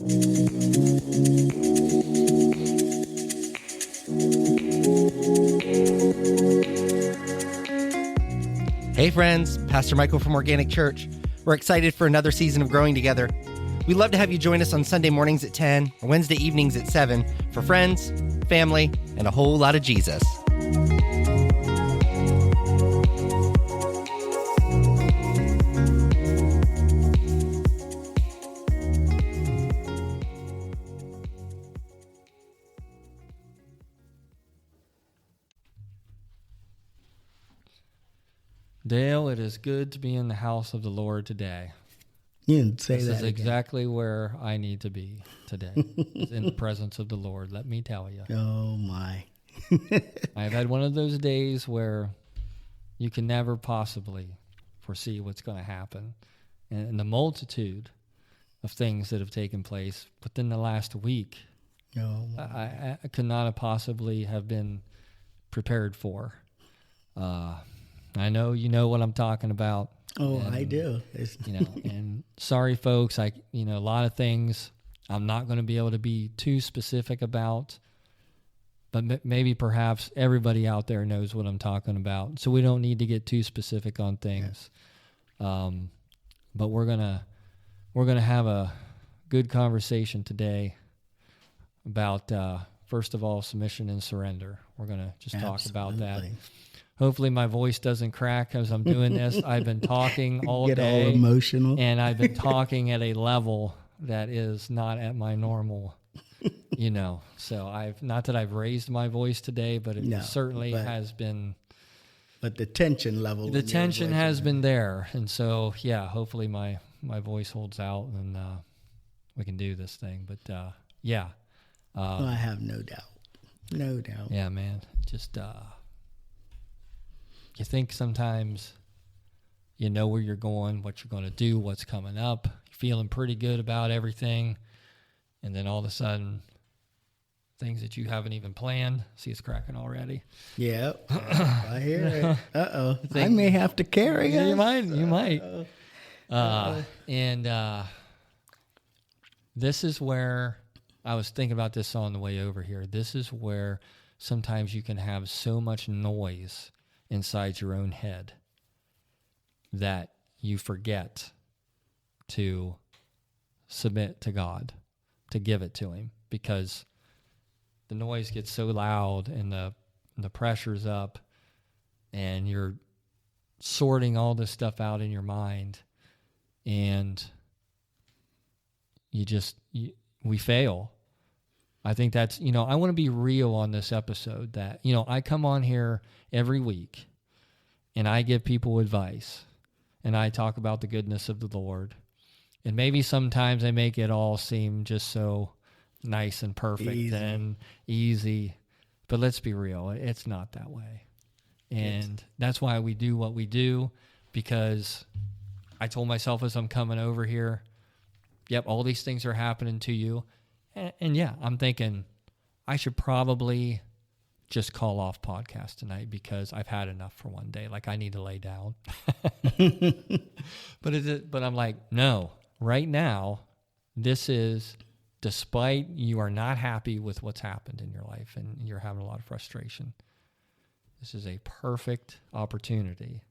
Hey friends, Pastor Michael from Organic Church. We're excited for another season of growing together. We'd love to have you join us on Sunday mornings at 10 or Wednesday evenings at 7 for friends, family, and a whole lot of Jesus. Dale, it is good to be in the house of the Lord today. You didn't say this that. This is again. exactly where I need to be today, in the presence of the Lord, let me tell you. Oh, my. I've had one of those days where you can never possibly foresee what's going to happen. And the multitude of things that have taken place within the last week, I could not have possibly have been prepared for. I know you know what I'm talking about. Oh, and, I do. And sorry, folks. A lot of things I'm not going to be able to be too specific about, but maybe perhaps everybody out there knows what I'm talking about. So we don't need to get too specific on things. Yeah. But we're gonna have a good conversation today about first of all, submission and surrender. We're gonna just talk about that. Hopefully my voice doesn't crack as I'm doing this. I've been talking all Get day. All emotional. And I've been talking at a level that is not at my normal, So not that I've raised my voice today, but it certainly has been. But the tension level. The tension has been there. And so, hopefully my voice holds out and we can do this thing. But, I have no doubt. No doubt. Yeah, man. Just... You think sometimes you know where you're going, what you're going to do, what's coming up. You're feeling pretty good about everything. And then all of a sudden, things that you haven't even planned. See, it's cracking already. Yeah. I hear it. Uh-oh. I may have to carry it. You might. And this is where, I was thinking about this on the way over here. This is where sometimes you can have so much noise inside your own head that you forget to submit to God, to give it to Him, because the noise gets so loud and the pressure's up and you're sorting all this stuff out in your mind and we fail. I think that's, I want to be real on this episode that, I come on here every week and I give people advice and I talk about the goodness of the Lord. And maybe sometimes I make it all seem just so nice and perfect and easy. But let's be real, it's not that way. And that's why we do what we do, because I told myself as I'm coming over here, yep, all these things are happening to you. And I'm thinking I should probably just call off podcast tonight because I've had enough for one day. Like I need to lay down. But I'm like, no, right now, this is, despite you are not happy with what's happened in your life and you're having a lot of frustration, this is a perfect opportunity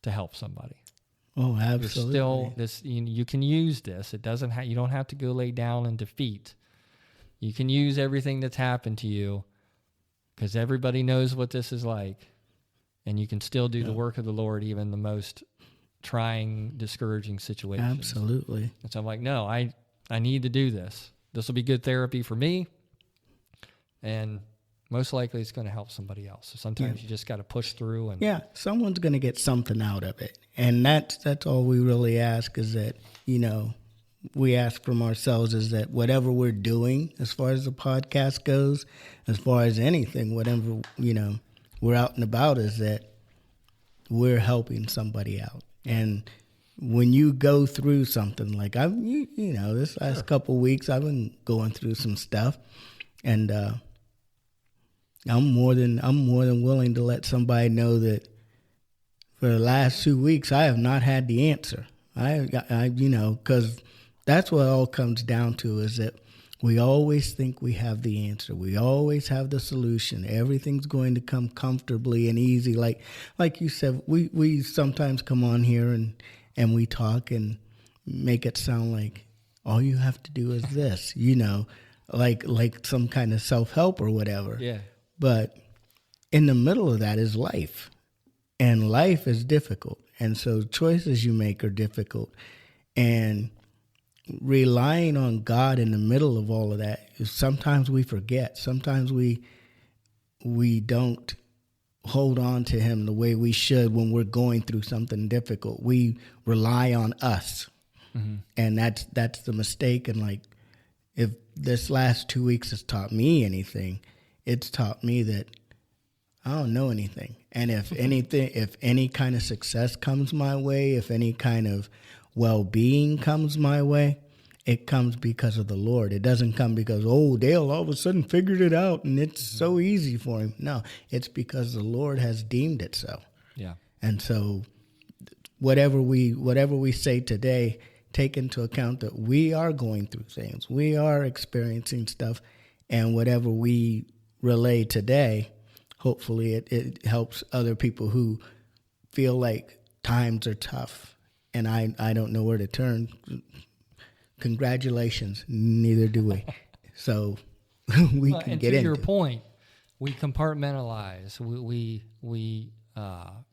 to help somebody. Oh, absolutely. Still, you can use this. It doesn't. You don't have to go lay down in defeat. You can use everything that's happened to you, because everybody knows what this is like, and you can still do the work of the Lord, even in the most trying, discouraging situations. Absolutely. And so I'm like, no, I need to do this. This will be good therapy for me, and most likely it's going to help somebody else. So sometimes you just got to push through. And someone's going to get something out of it. And that's all we really ask, is that, we ask from ourselves is that whatever we're doing, as far as the podcast goes, as far as anything, whatever, we're out and about, is that we're helping somebody out. And when you go through something like this last couple of weeks, I've been going through some stuff, and I'm more than willing to let somebody know that for the last 2 weeks I have not had the answer. Because That's what it all comes down to, is that we always think we have the answer. We always have the solution. Everything's going to come comfortably and easy. Like you said, we sometimes come on here and we talk and make it sound like all you have to do is this, like some kind of self-help or whatever. Yeah. But in the middle of that is life. And life is difficult. And so choices you make are difficult. And relying on God in the middle of all of that, sometimes we forget. Sometimes we don't hold on to him the way we should when we're going through something difficult. We rely on us. Mm-hmm. And that's the mistake. And like, if this last 2 weeks has taught me anything, it's taught me that I don't know anything. And if any kind of success comes my way, if any kind of well-being comes my way, it comes because of the Lord. It doesn't come because, Dale all of a sudden figured it out and it's so easy for him. No, it's because the Lord has deemed it so. Yeah. And so whatever we say today, take into account that we are going through things. We are experiencing stuff, and whatever we relay today, hopefully it helps other people who feel like times are tough and I don't know where to turn. Congratulations. Neither do we. So we can get into it. To your point, we compartmentalize. We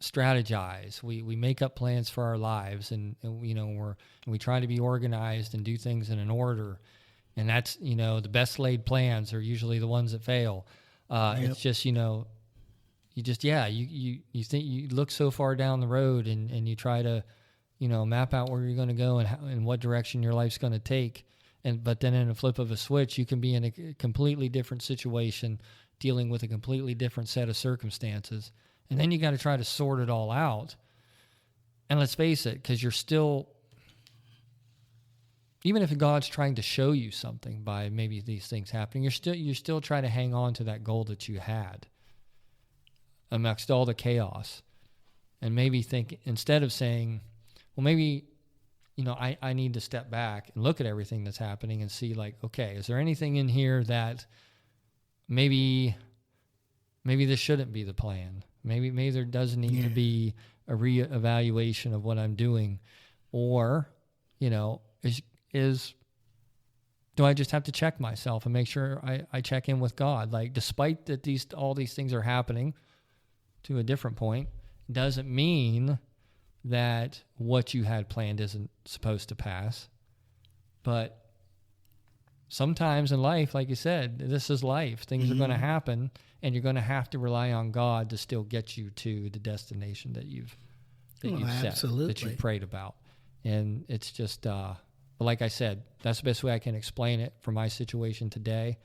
strategize. We make up plans for our lives, and we try to be organized and do things in an order. And that's, the best laid plans are usually the ones that fail. Yep. It's just, you think you look so far down the road and you try to, map out where you're going to go and what direction your life's going to take. But then in a flip of a switch, you can be in a completely different situation, dealing with a completely different set of circumstances. And then you got to try to sort it all out. And let's face it, because you're still, even if God's trying to show you something by maybe these things happening, you're still trying to hang on to that goal that you had amongst all the chaos. And maybe think, instead of saying, well, maybe, I need to step back and look at everything that's happening and see, like, okay, is there anything in here that maybe this shouldn't be the plan? Maybe there does need to be a reevaluation of what I'm doing, or, do I just have to check myself and make sure I check in with God? Like, despite that all these things are happening to a different point, doesn't mean that what you had planned isn't supposed to pass. But sometimes in life, like you said, this is life. Things are going to happen, and you're going to have to rely on God to still get you to the destination that you've set, absolutely, that you prayed about. And it's just, like I said, that's the best way I can explain it for my situation today.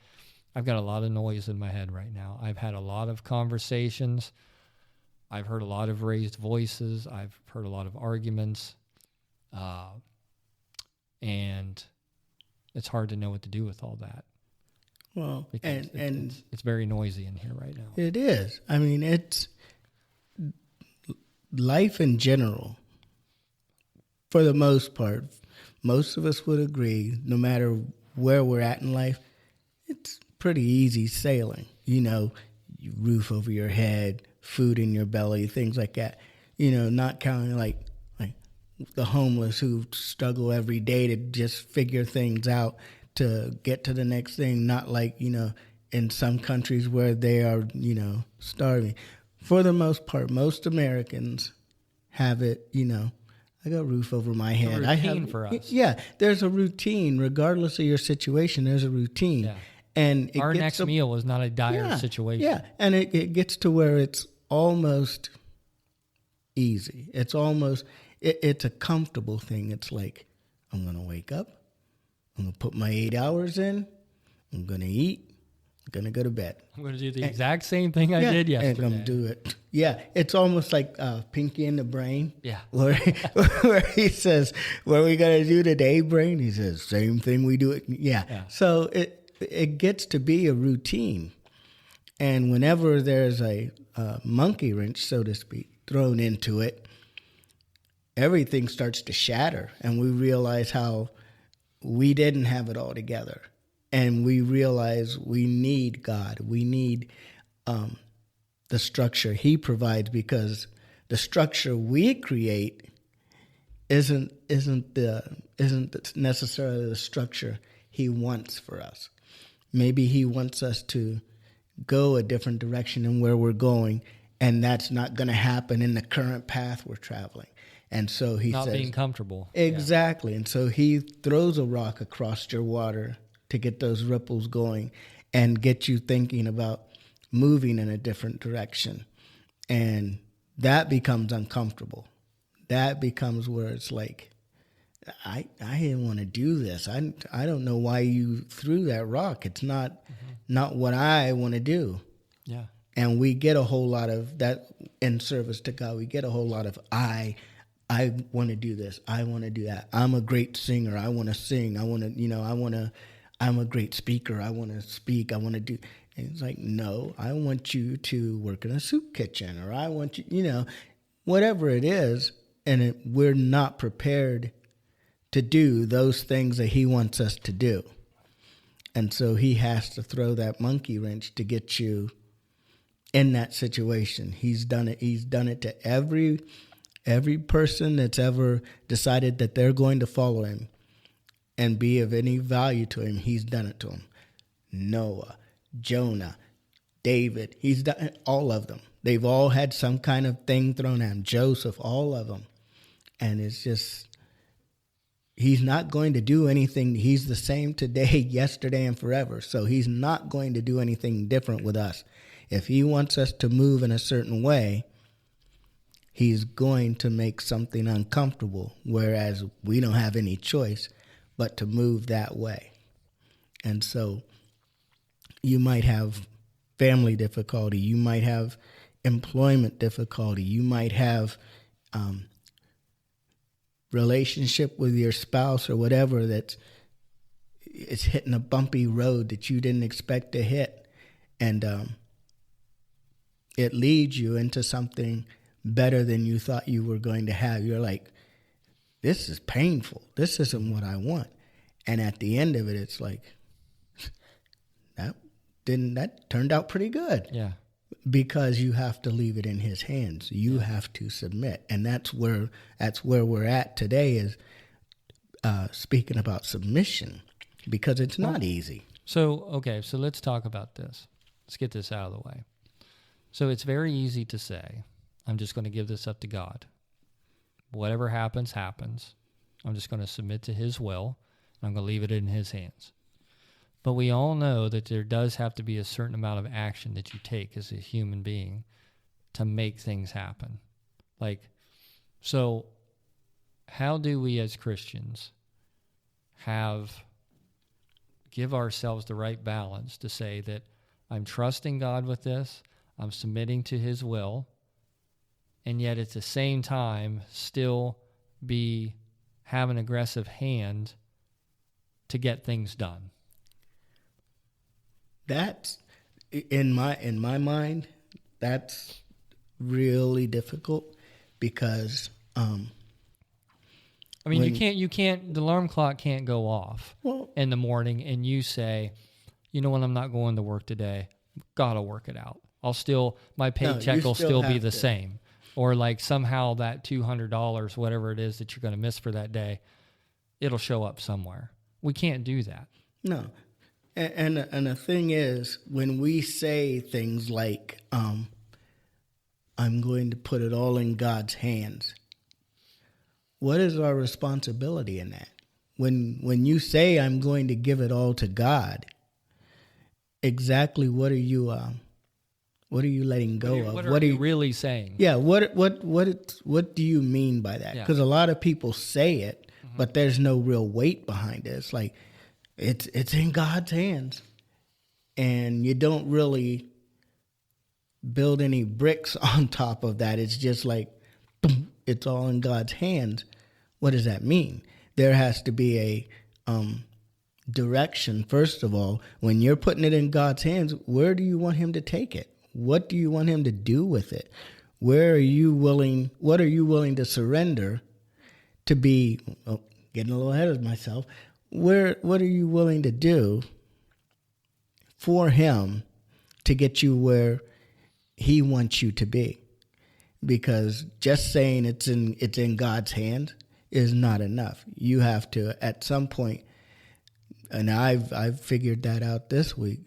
I've got a lot of noise in my head right now. I've had a lot of conversations. I've heard a lot of raised voices. I've heard a lot of arguments. And it's hard to know what to do with all that. Well, and it's very noisy in here right now. It is. I mean, it's life in general. For the most part, most of us would agree, no matter where we're at in life, it's pretty easy sailing. Roof over your head, food in your belly, things like that. Not counting like the homeless who struggle every day to just figure things out to get to the next thing. Not like, in some countries where they are, starving. For the most part, most Americans have it, I got a roof over my head. A routine for us. Yeah, there's a routine. Regardless of your situation, there's a routine. Yeah. And our next meal is not a dire situation. Yeah, and it gets to where it's almost easy. It's almost, it's a comfortable thing. It's like, I'm going to wake up. I'm going to put my 8 hours in. I'm going to eat. I'm going to go to bed. I'm going to do the exact same thing I did yesterday. And I'm going to do it. Yeah, it's almost like Pinky and the Brain. Yeah. Where he says, what are we going to do today, Brain? He says, same thing we do it. Yeah. So it gets to be a routine. And whenever there's a monkey wrench, so to speak, thrown into it, everything starts to shatter. And we realize how we didn't have it all together. And we realized we need God. We need the structure he provides, because the structure we create isn't necessarily the structure he wants for us. Maybe he wants us to go a different direction in where we're going, and that's not going to happen in the current path we're traveling. And so he not says, being comfortable. Exactly. Yeah. And so he throws a rock across your water to get those ripples going and get you thinking about moving in a different direction. And that becomes uncomfortable. That becomes where it's like, I didn't want to do this. I don't know why you threw that rock. It's not what I want to do. Yeah. And we get a whole lot of that in service to God. We get a whole lot of I want to do this. I want to do that. I'm a great singer. I want to sing. I'm a great speaker. I want to speak. I want to do. And it's like, no, I want you to work in a soup kitchen, or I want you, whatever it is. And we're not prepared to do those things that he wants us to do. And so he has to throw that monkey wrench to get you in that situation. He's done it. He's done it to every person that's ever decided that they're going to follow him and be of any value to him. He's done it to them. Noah, Jonah, David, he's done all of them. They've all had some kind of thing thrown at him. Joseph, all of them. And it's just, he's not going to do anything. He's the same today, yesterday, and forever. So he's not going to do anything different with us. If he wants us to move in a certain way, he's going to make something uncomfortable, whereas we don't have any choice but to move that way. And so you might have family difficulty. You might have employment difficulty. You might have relationship with your spouse or whatever that's it's hitting a bumpy road that you didn't expect to hit. And it leads you into something better than you thought you were going to have. You're like, this is painful. This isn't what I want. And at the end of it, it's like, that turned out pretty good. Yeah. Because you have to leave it in his hands. You have to submit. And that's where we're at today, is speaking about submission, because it's not easy. So let's talk about this. Let's get this out of the way. So it's very easy to say, I'm just going to give this up to God. Whatever happens, happens. I'm just going to submit to his will, and I'm going to leave it in his hands. But we all know that there does have to be a certain amount of action that you take as a human being to make things happen. So how do we as Christians give ourselves the right balance to say that I'm trusting God with this, I'm submitting to his will, and yet at the same time still have an aggressive hand to get things done? That's in my mind, that's really difficult, because you can't the alarm clock can't go off in the morning and you say, you know what, I'm not going to work today. Gotta work it out. My paycheck will still be the same. Or like somehow that $200, whatever it is that you're going to miss for that day, it'll show up somewhere. We can't do that. No. And the thing is, when we say things like, I'm going to put it all in God's hands, what is our responsibility in that? When you say, I'm going to give it all to God, exactly what are you letting go of? What are you really saying? Yeah, what do you mean by that? Because a lot of people say it, but there's no real weight behind it. It's like, it's in God's hands, and you don't really build any bricks on top of that. It's just like, boom, it's all in God's hands. What does that mean? There has to be a direction. First of all, when you're putting it in God's hands, where do you want him to take it? What do you want him to do with it? What are you willing to surrender to be, getting a little ahead of myself, what are you willing to do for him to get you where he wants you to be? Because just saying it's in God's hands is not enough. You have to, at some point, and I've figured that out this week,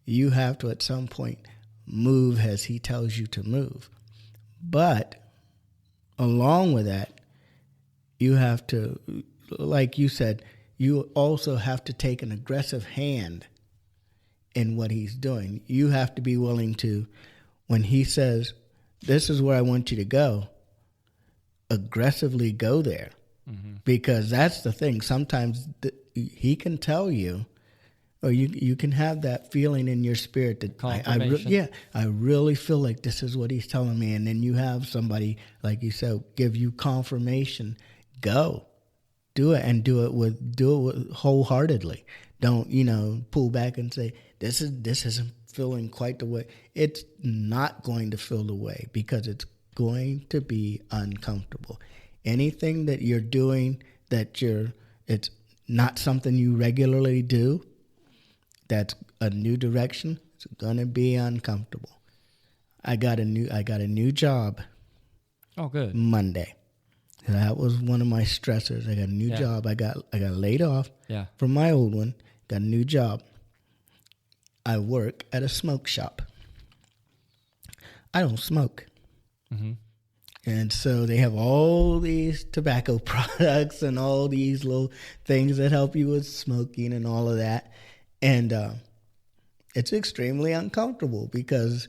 you have to at some point move as he tells you to move. But along with that, you have to, like you said, you also have to take an aggressive hand in what he's doing. You have to be willing to, when he says, this is where I want you to go, aggressively go there. Mm-hmm. Because that's the thing. Sometimes he can tell you, or you can have that feeling in your spirit that I really feel like this is what he's telling me. And then you have somebody, like you said, give you confirmation. Go. Do it, and do it with wholeheartedly. Don't, pull back and say, this isn't feeling quite the way. It's not going to feel the way, because it's going to be uncomfortable. Anything that you're doing it's not something you regularly do, that's a new direction, it's going to be uncomfortable. I got a new job. Oh, good. Monday. That was one of my stressors. I got a new job. I got laid off from my old one. Got a new job. I work at a smoke shop. I don't smoke. Mm-hmm. And so they have all these tobacco products and all these little things that help you with smoking and all of that. And it's extremely uncomfortable, because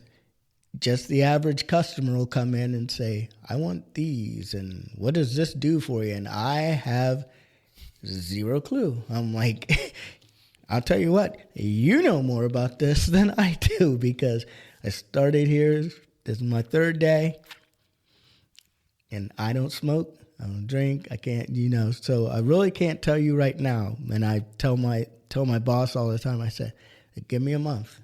just the average customer will come in and say, I want these, and what does this do for you? And I have zero clue. I'm like, I'll tell you what, you know more about this than I do, because I started here, this is my third day, and I don't smoke, I don't drink, I can't, so I really can't tell you right now. And I tell my boss all the time, I said, give me a month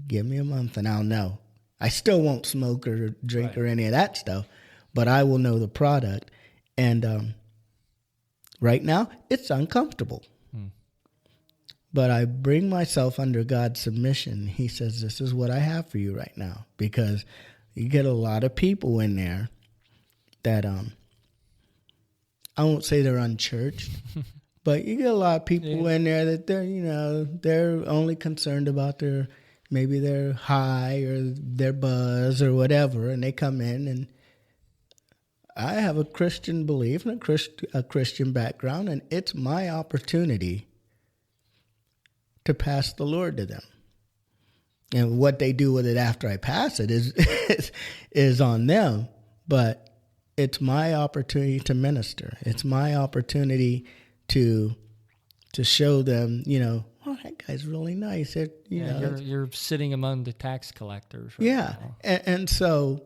and I'll know. I still won't smoke or drink or any of that stuff, but I will know the product. And right now, it's uncomfortable. But I bring myself under God's submission. He says, this is what I have for you right now. Because you get a lot of people in there that, I won't say they're unchurched, but you get a lot of people in there that they're only concerned about maybe their high or their buzz or whatever, and they come in, and I have a Christian belief and a Christian background, and it's my opportunity to pass the Lord to them. And what they do with it after I pass it is on them, but it's my opportunity to minister. It's my opportunity to show them, oh, that guy's really nice. You're sitting among the tax collectors. Right now. And so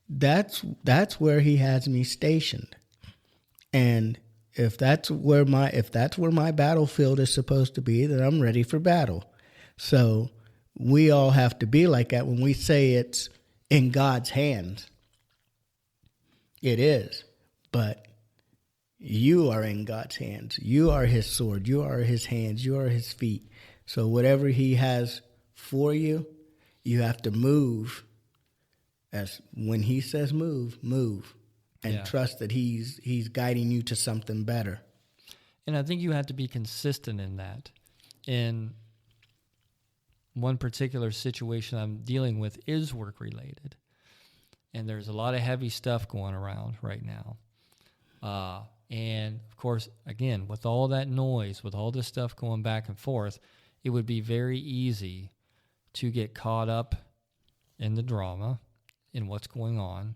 that's where he has me stationed. And if that's where my battlefield is supposed to be, then I'm ready for battle. So we all have to be like that. When we say it's in God's hands, it is. But you are in God's hands. You are his sword. You are his hands. You are his feet. So whatever he has for you, you have to move. As when he says move, and trust that he's guiding you to something better. And I think you have to be consistent in that. In one particular situation I'm dealing with is work related, and there's a lot of heavy stuff going around right now. And of course, again, with all that noise, with all this stuff going back and forth, it would be very easy to get caught up in the drama, in what's going on,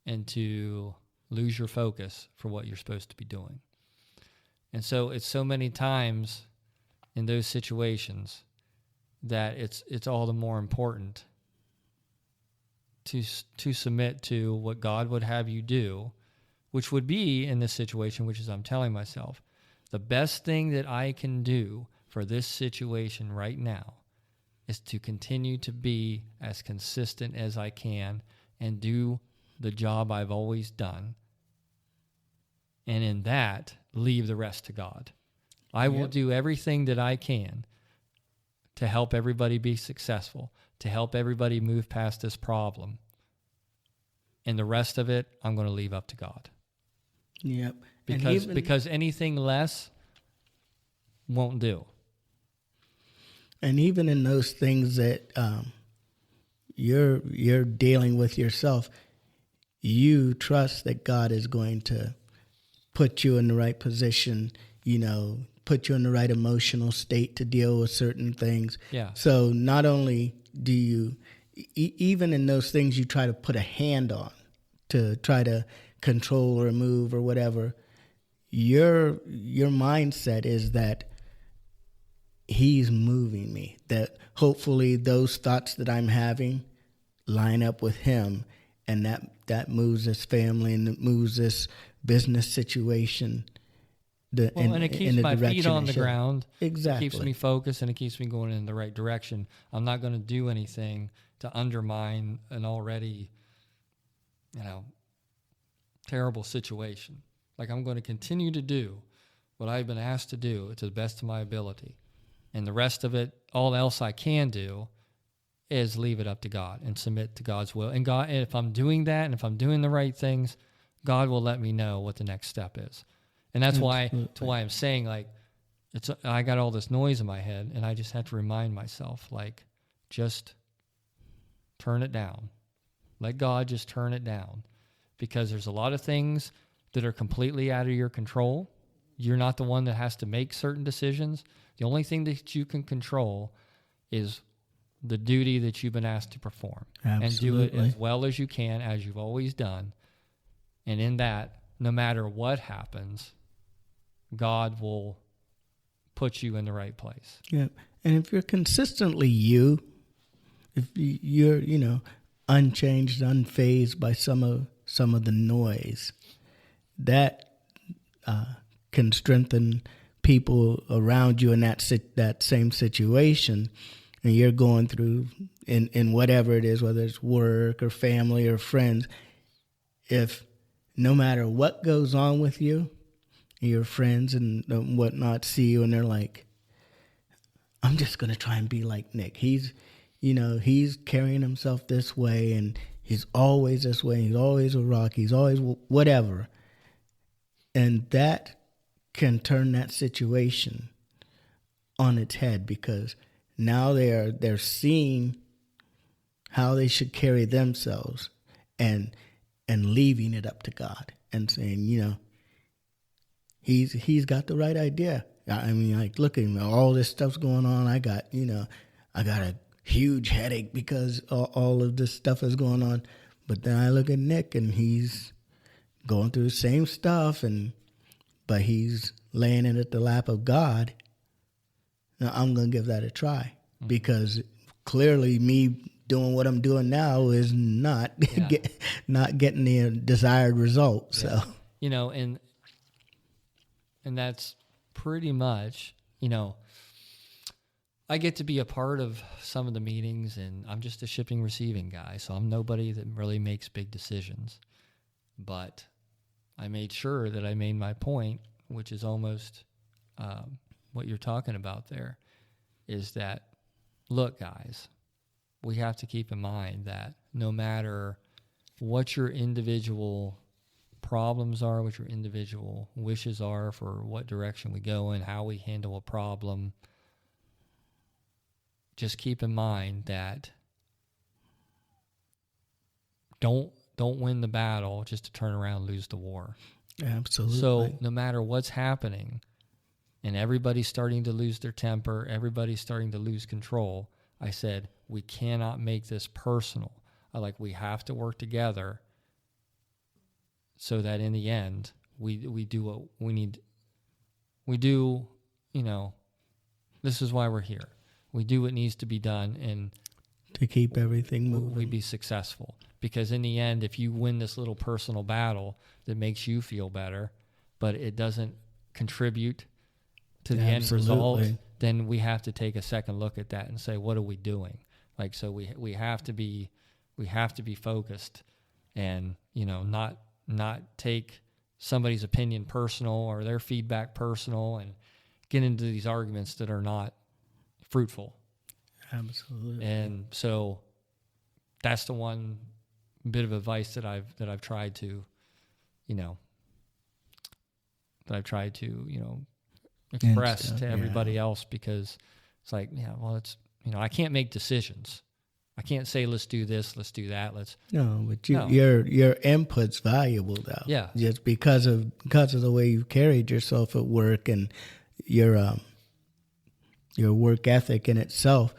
and to lose your focus for what you're supposed to be doing. And so it's so many times in those situations that it's all the more important to submit to what God would have you do, which would be, in this situation, which is I'm telling myself, the best thing that I can do for this situation right now is to continue to be as consistent as I can and do the job I've always done. And in that, leave the rest to God. I will do everything that I can to help everybody be successful, to help everybody move past this problem. And the rest of it, I'm going to leave up to God. Yep. Because anything less won't do. And even in those things that you're dealing with yourself, you trust that God is going to put you in the right position, put you in the right emotional state to deal with certain things. Yeah. So not only do you, even in those things you try to put a hand on to try to control or move or whatever, your mindset is that He's moving me, that hopefully those thoughts that I'm having line up with Him, and that moves this family and it moves this business situation. And it keeps my feet on the ground. Exactly. It keeps me focused, and it keeps me going in the right direction. I'm not going to do anything to undermine an already, terrible situation. Like, I'm going to continue to do what I've been asked to do to the best of my ability. And the rest of it, all else I can do is leave it up to God and submit to God's will. And God, if I'm doing that and if I'm doing the right things, God will let me know what the next step is. And that's why I'm saying, like, I got all this noise in my head, and I just have to remind myself, like, just turn it down. Let God just turn it down. Because there's a lot of things that are completely out of your control. You're not the one that has to make certain decisions. The only thing that you can control is the duty that you've been asked to perform. Absolutely. And do it as well as you can, as you've always done. And in that, no matter what happens, God will put you in the right place. Yeah. And if you're consistently if you're, unchanged, unfazed by some of the noise, that can strengthen people around you in that same situation, and you're going through in whatever it is, whether it's work or family or friends. If no matter what goes on with you, your friends and whatnot see you and they're like, I'm just going to try and be like Nic. He's carrying himself this way, and he's always this way. He's always a rock. He's always whatever. And that can turn that situation on its head, because now they're seeing how they should carry themselves and leaving it up to God and saying, he's got the right idea. I mean, like, look at him, all this stuff's going on. I got a huge headache because all of this stuff is going on. But then I look at Nic, and he's going through the same stuff, but he's laying it at the lap of God. Now, I'm going to give that a try, because clearly me doing what I'm doing now is not not getting the desired result. So, and that's pretty much, I get to be a part of some of the meetings, and I'm just a shipping receiving guy, so I'm nobody that really makes big decisions. But I made sure that I made my point, which is almost what you're talking about there, is that, look, guys, we have to keep in mind that no matter what your individual problems are, what your individual wishes are for what direction we go in, how we handle a problem, just keep in mind that don't win the battle just to turn around and lose the war. Absolutely. So no matter what's happening, and everybody's starting to lose their temper, everybody's starting to lose control, I said, we cannot make this personal. We have to work together so that in the end, we do what we need. We do, this is why we're here. We do what needs to be done, and to keep everything moving. We be successful. Because in the end, if you win this little personal battle that makes you feel better, but it doesn't contribute to the end result, then we have to take a second look at that and say, what are we doing? So we have to be focused, and not take somebody's opinion personal or their feedback personal, and get into these arguments that are not fruitful. Absolutely. And so that's the one bit of advice that I've tried to, express to everybody else, because it's like, it's, I can't make decisions. I can't say, let's do this, let's do that. Your input's valuable though. Yeah. Just because of the way you carried yourself at work and your work ethic in itself,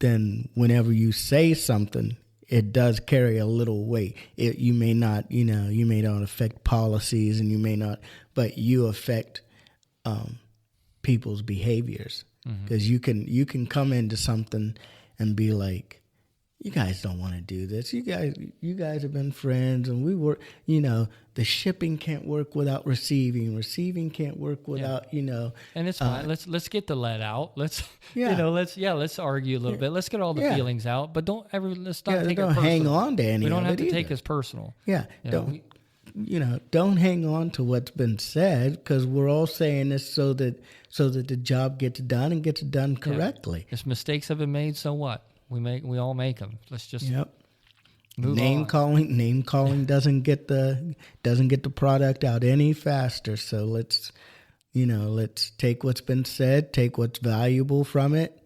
then whenever you say something, it does carry a little weight. You may not affect policies, and you may not, but you affect people's behaviors, because you can come into something and be like, you guys don't want to do this. You guys have been friends, and we work. The shipping can't work without receiving. Receiving can't work without And it's fine. Let's get the lead out. Let's argue a little bit. Let's get all the feelings out. But let's not take it personal. Hang on to any. We don't have to either. take it personal. Yeah. Don't hang on to what's been said, because we're all saying this so that the job gets done and gets done correctly. If mistakes have been made, so what? We all make them. Let's just move name on. Name calling doesn't get the product out any faster. So let's take what's been said, take what's valuable from it,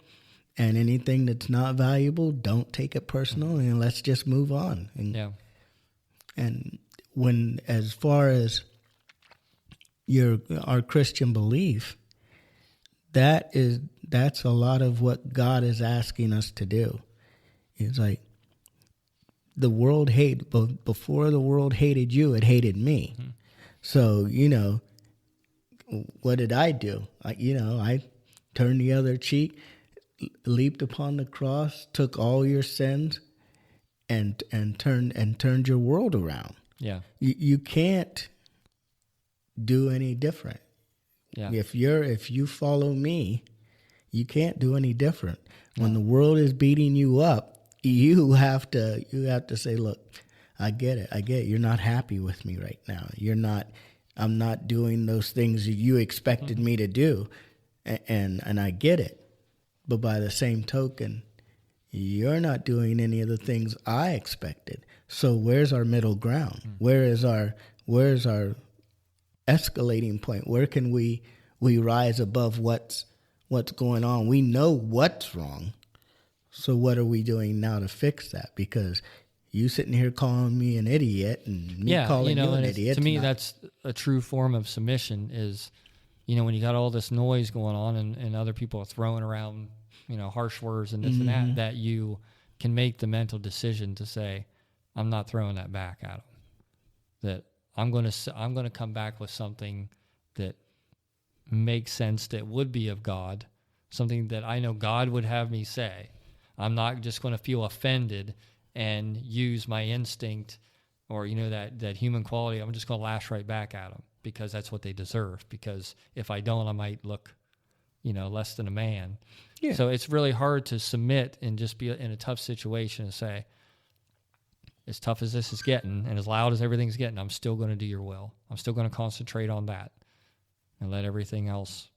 and anything that's not valuable, don't take it personal, and let's just move on. And when, as far as our Christian belief, that's a lot of what God is asking us to do. It's like, the world before the world hated you, it hated me. Mm-hmm. So, what did I do? I turned the other cheek, leaped upon the cross, took all your sins, and turned your world around. Yeah. You can't do any different. Yeah. If you follow me, you can't do any different. When the world is beating you up, you have to say, look, I get it. You're not happy with me right now. I'm not doing those things that you expected me to do, and I get it. But by the same token, you're not doing any of the things I expected. So where's our middle ground? Where's our escalating point? Where can we rise above what's going on? We know what's wrong. So what are we doing now to fix that? Because you sitting here calling me an idiot and me calling you an idiot. To me, that's a true form of submission is, when you got all this noise going on and other people are throwing around, harsh words and this and that you can make the mental decision to say, I'm not throwing that back at them. That I'm going to come back with something that makes sense, that would be of God, something that I know God would have me say. I'm not just going to feel offended and use my instinct or, that human quality. I'm just going to lash right back at them because that's what they deserve. Because if I don't, I might look, less than a man. Yeah. So it's really hard to submit and just be in a tough situation and say, as tough as this is getting and as loud as everything's getting, I'm still going to do your will. I'm still going to concentrate on that and let everything else,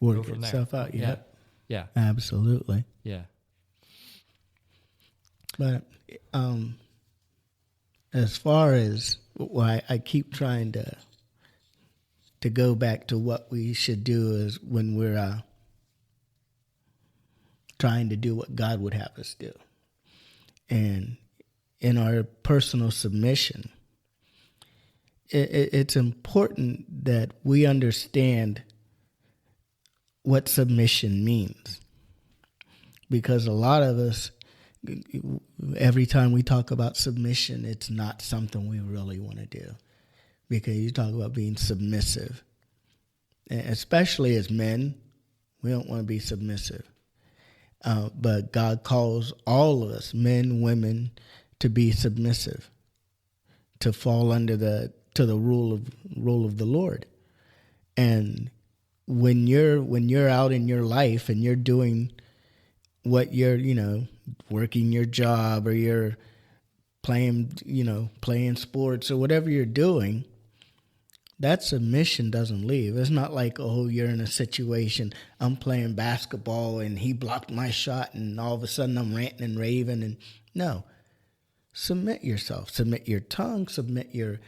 work itself out. Yeah. Yeah. Absolutely. Yeah. But as far as I keep trying to go back to what we should do is when we're trying to do what God would have us do. And in our personal submission, it's important that we understand what submission means. Because a lot of us, every time we talk about submission, it's not something we really want to do. Because you talk about being submissive. And especially as men, we don't want to be submissive. But God calls all of us, men, women, to be submissive, to fall under the rule of the Lord. And when you're out in your life and you're doing what you're, working your job or you're playing sports or whatever you're doing, that submission doesn't leave. It's not like, oh, you're in a situation, I'm playing basketball and he blocked my shot and all of a sudden I'm ranting and raving. And no, submit yourself, submit your tongue, submit your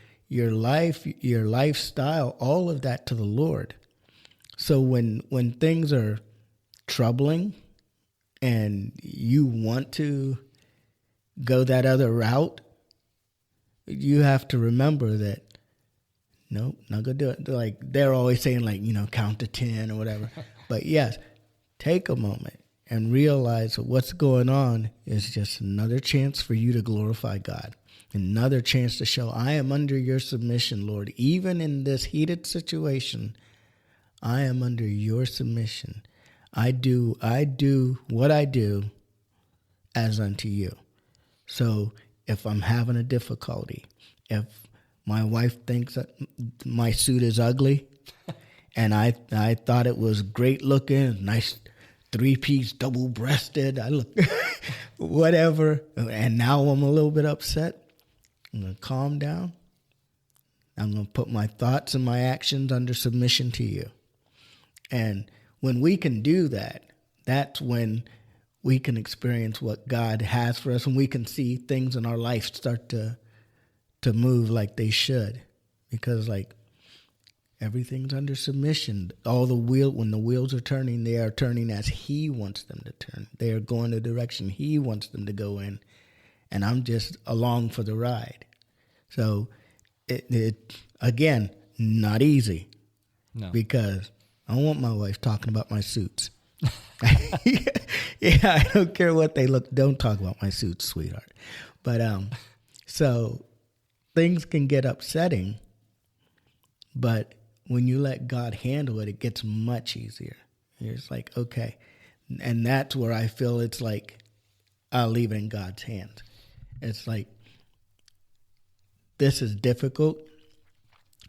life, your lifestyle, all of that to the Lord. So when things are troubling and you want to go that other route, you have to remember that, nope, not going to do it. Like they're always saying, like, count to 10 or whatever. But yes, take a moment and realize that what's going on is just another chance for you to glorify God. Another chance to show, I am under your submission, Lord. Even in this heated situation, I am under your submission. I do what I do as unto you. So if I'm having a difficulty, if my wife thinks that my suit is ugly and I thought it was great looking, nice 3-piece, double-breasted, I look, whatever, and now I'm a little bit upset, I'm going to calm down. I'm going to put my thoughts and my actions under submission to you. And when we can do that, that's when we can experience what God has for us, and we can see things in our life start to move like they should. Because like everything's under submission. When the wheels are turning, they are turning as He wants them to turn. They are going the direction He wants them to go in. And I'm just along for the ride. So it again, not easy. No. Because I don't want my wife talking about my suits. Yeah, I don't care what they look. Don't talk about my suits, sweetheart. But so things can get upsetting, but when you let God handle it, it gets much easier. You're just like, okay. And that's where I feel it's like I'll leave it in God's hands. It's like, this is difficult.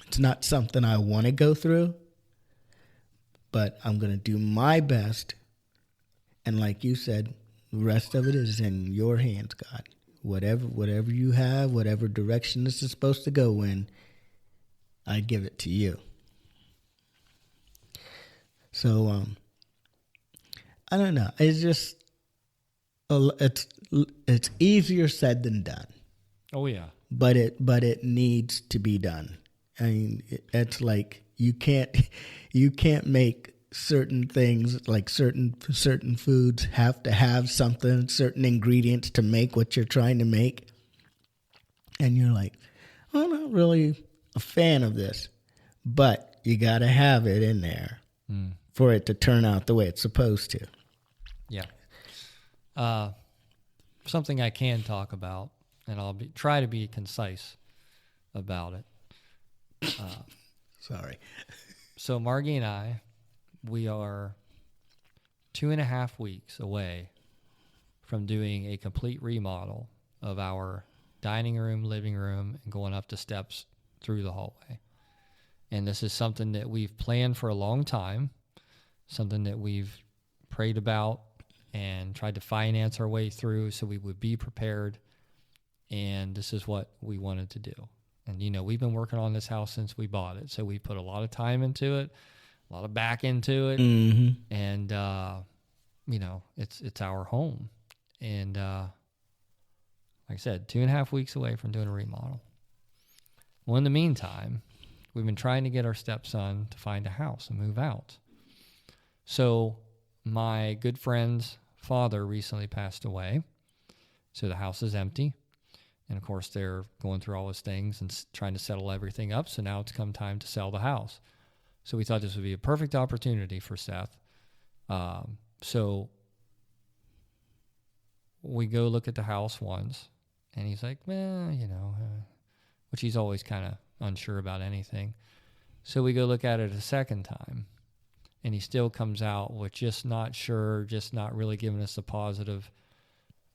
It's not something I want to go through, but I'm going to do my best. And like you said, the rest of it is in your hands, God. Whatever you have, whatever direction this is supposed to go in, I give it to you. So, I don't know. It's just, it's easier said than done. Oh yeah. But it needs to be done. I mean, it's like you can't make certain things, like certain foods have to have something, certain ingredients to make what you're trying to make. And you're like, I'm not really a fan of this, but you got to have it in there for it to turn out the way it's supposed to. Yeah. Something I can talk about, and I'll try to be concise about it. Sorry. So Margie and I, we are 2.5 weeks away from doing a complete remodel of our dining room, living room, and going up the steps through the hallway. And this is something that we've planned for a long time, something that we've prayed about and tried to finance our way through so we would be prepared. And this is what we wanted to do. And, we've been working on this house since we bought it. So we put a lot of time into it, a lot of back into it. Mm-hmm. And, it's our home. And like I said, 2.5 weeks away from doing a remodel. Well, in the meantime, we've been trying to get our stepson to find a house and move out. So my good friend's father recently passed away. So the house is empty. And, of course, they're going through all those things and trying to settle everything up. So now it's come time to sell the house. So we thought this would be a perfect opportunity for Seth. So we go look at the house once. And he's like, which he's always kind of unsure about anything. So we go look at it a second time. And he still comes out with just not sure, just not really giving us a positive,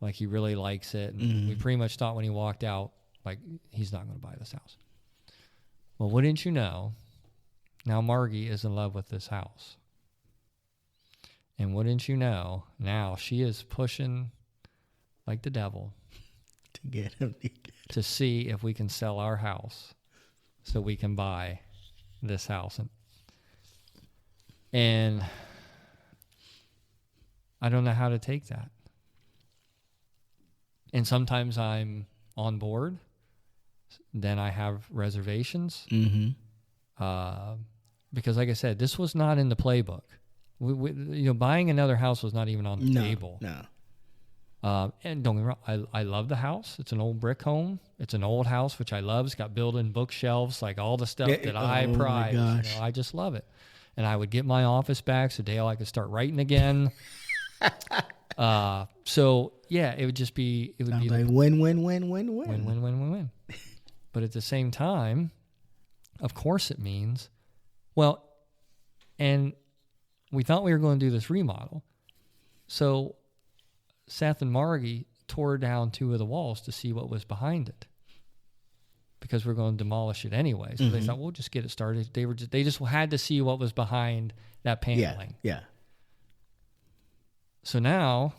like he really likes it. And we pretty much thought when he walked out, like, he's not going to buy this house. Well, wouldn't you know, now Margie is in love with this house. And wouldn't you know, now she is pushing like the devil to get him to see if we can sell our house so we can buy this house. And I don't know how to take that. And sometimes I'm on board. Then I have reservations. Mm-hmm. Because like I said, this was not in the playbook. Buying another house was not even on the table. No. And don't get me wrong, I love the house. It's an old brick home. It's an old house, which I love. It's got built-in bookshelves, like all the stuff that I prize. I just love it. And I would get my office back so Dale, I could start writing again. So yeah, it would just be, it would Sounds be like win. Win. But at the same time, of course it means, well, and we thought we were going to do this remodel. So Seth and Margie tore down 2 of the walls to see what was behind it, because we're going to demolish it anyway. So they thought, we'll just get it started. They just had to see what was behind that paneling. Yeah. So now,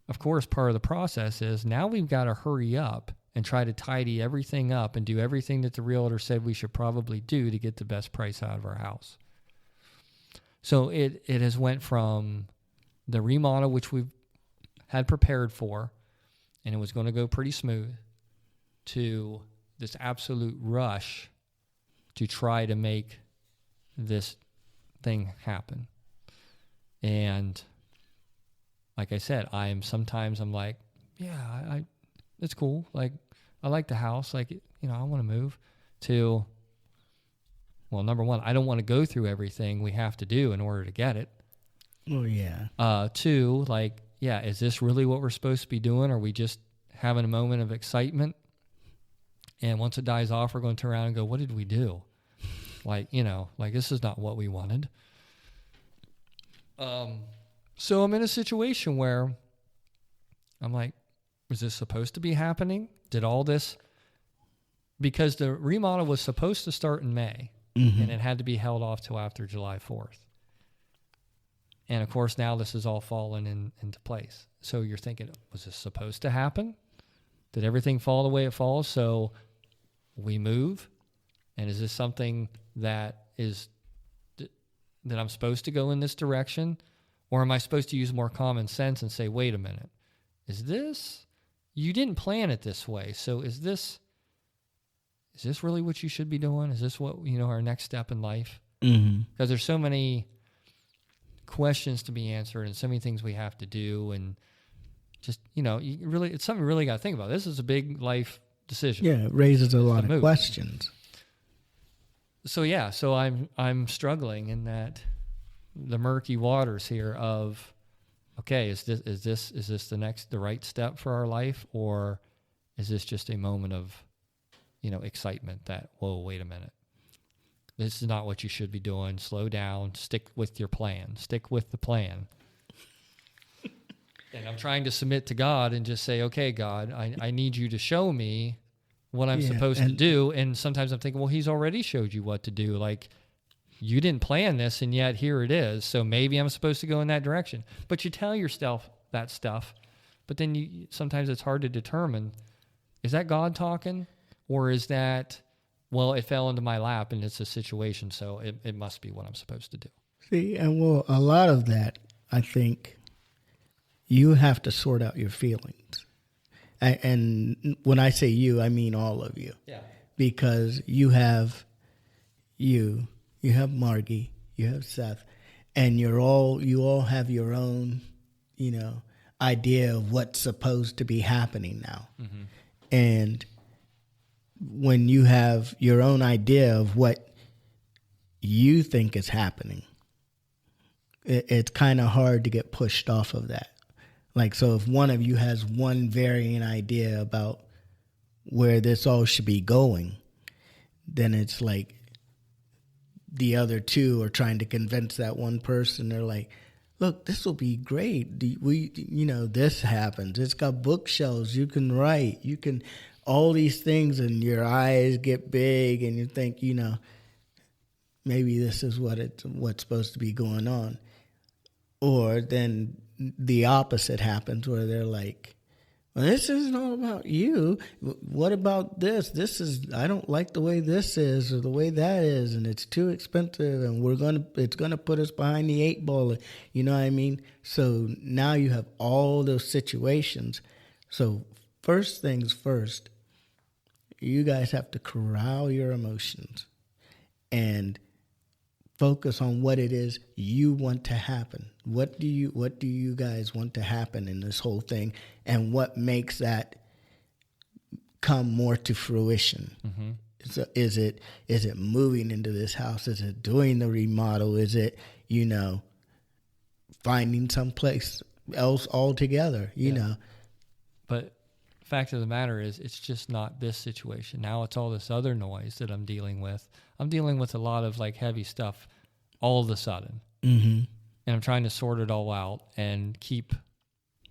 of course, part of the process is now we've got to hurry up and try to tidy everything up and do everything that the realtor said we should probably do to get the best price out of our house. So it has went from the remodel, which we've had prepared for, and it was going to go pretty smooth, to this absolute rush to try to make this thing happen. And like I said, I'm like, yeah, it's cool. Like, I like the house. Like, I want to move to, well, number one, I don't want to go through everything we have to do in order to get it. Oh, yeah. 2, like, yeah, is this really what we're supposed to be doing? Are we just having a moment of excitement? And once it dies off, we're going to turn around and go, what did we do? Like, this is not what we wanted. So I'm in a situation where I'm like, was this supposed to be happening? Did all this, because the remodel was supposed to start in May, and it had to be held off till after July 4th. And of course, now this is all fallen into place. So you're thinking, was this supposed to happen? Did everything fall the way it falls? So we move? And is this something that I'm supposed to go in this direction? Or am I supposed to use more common sense and say, wait a minute, you didn't plan it this way. So is this really what you should be doing? Is this what, our next step in life? Because there's so many questions to be answered and so many things we have to do, and just, it's something you really got to think about. This is a big life decision. Yeah, it raises a lot of questions. So yeah, I'm struggling in the murky waters here of, okay, is this the right step for our life, or is this just a moment of, excitement that, whoa, wait a minute, this is not what you should be doing. Slow down. Stick with your plan. Stick with the plan. And I'm trying to submit to God and just say, okay, God, I need you to show me what I'm supposed to do. And sometimes I'm thinking, well, he's already showed you what to do. Like, you didn't plan this, and yet here it is. So maybe I'm supposed to go in that direction. But you tell yourself that stuff, but then sometimes it's hard to determine, is that God talking, or is that, well, it fell into my lap and it's a situation, so it must be what I'm supposed to do. See, and well, a lot of that, I think, you have to sort out your feelings. And when I say you, I mean all of you. Yeah. Because you have Margie, you have Seth, and you all have your own, idea of what's supposed to be happening now. Mm-hmm. And when you have your own idea of what you think is happening, it's kind of hard to get pushed off of that. Like, so if one of you has one varying idea about where this all should be going, then it's like the other two are trying to convince that one person. They're like, look, this will be great. This happens. It's got bookshelves. You can write. You can, all these things, and your eyes get big, and you think, maybe this is what's supposed to be going on. Or then the opposite happens, where they're like, well, this isn't all about you. What about this? I don't like the way this is or the way that is, and it's too expensive, and it's gonna put us behind the eight ball. You know what I mean? So now you have all those situations. So first things first, you guys have to corral your emotions and focus on what it is you want to happen. What do you guys want to happen in this whole thing, and what makes that come more to fruition? Mm-hmm. So is it moving into this house? Is it doing the remodel? Is it, finding someplace else altogether? You know. But fact of the matter is, it's just not this situation. Now it's all this other noise that I'm dealing with. I'm dealing with a lot of like heavy stuff all of a sudden. Mm-hmm. And I'm trying to sort it all out and keep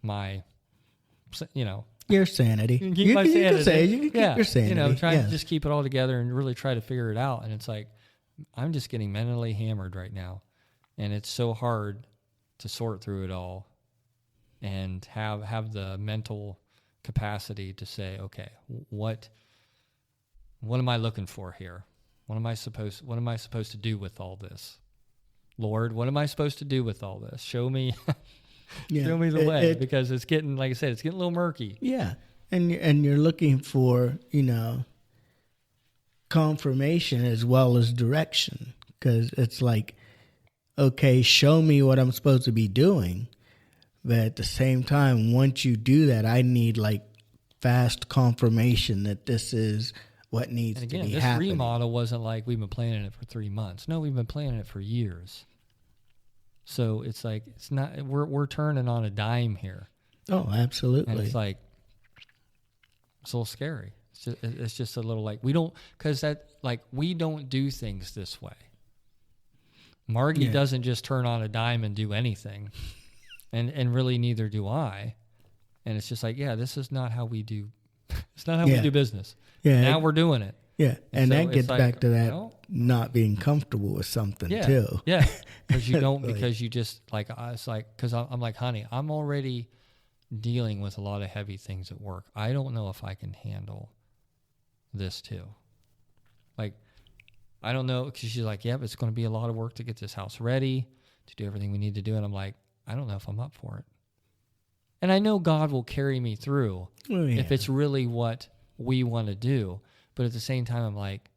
my, your sanity. Keep my sanity. You can say you can keep your sanity. Trying to just keep it all together and really try to figure it out. And it's like, I'm just getting mentally hammered right now. And it's so hard to sort through it all and have the mental capacity to say, okay, what am I looking for here? What am I supposed to do with all this? Lord, what am I supposed to do with all this? Show me show me the way, because it's getting, like I said, it's getting a little murky. Yeah. And you're looking for, confirmation as well as direction, because it's like, okay, show me what I'm supposed to be doing. But at the same time, once you do that, I need like fast confirmation that this is what needs to be happening. This remodel wasn't like we've been planning it for 3 months. No, we've been planning it for years. So it's like, it's not, we're turning on a dime here. Oh, absolutely. And it's like, it's a little scary. It's just a little like, we don't do things this way. Margie doesn't just turn on a dime and do anything. And really neither do I. And it's just like, this is not how we do. It's not how we do business. Yeah. Now we're doing it. Yeah. And so that gets back to that not being comfortable with something too. Yeah. Because you don't, because you just like, it's like, because I'm like, honey, I'm already dealing with a lot of heavy things at work. I don't know if I can handle this too. Like, I don't know. Because she's like, but it's going to be a lot of work to get this house ready, to do everything we need to do. And I'm like, I don't know if I'm up for it. And I know God will carry me through if it's really what we want to do. But at the same time, I'm like,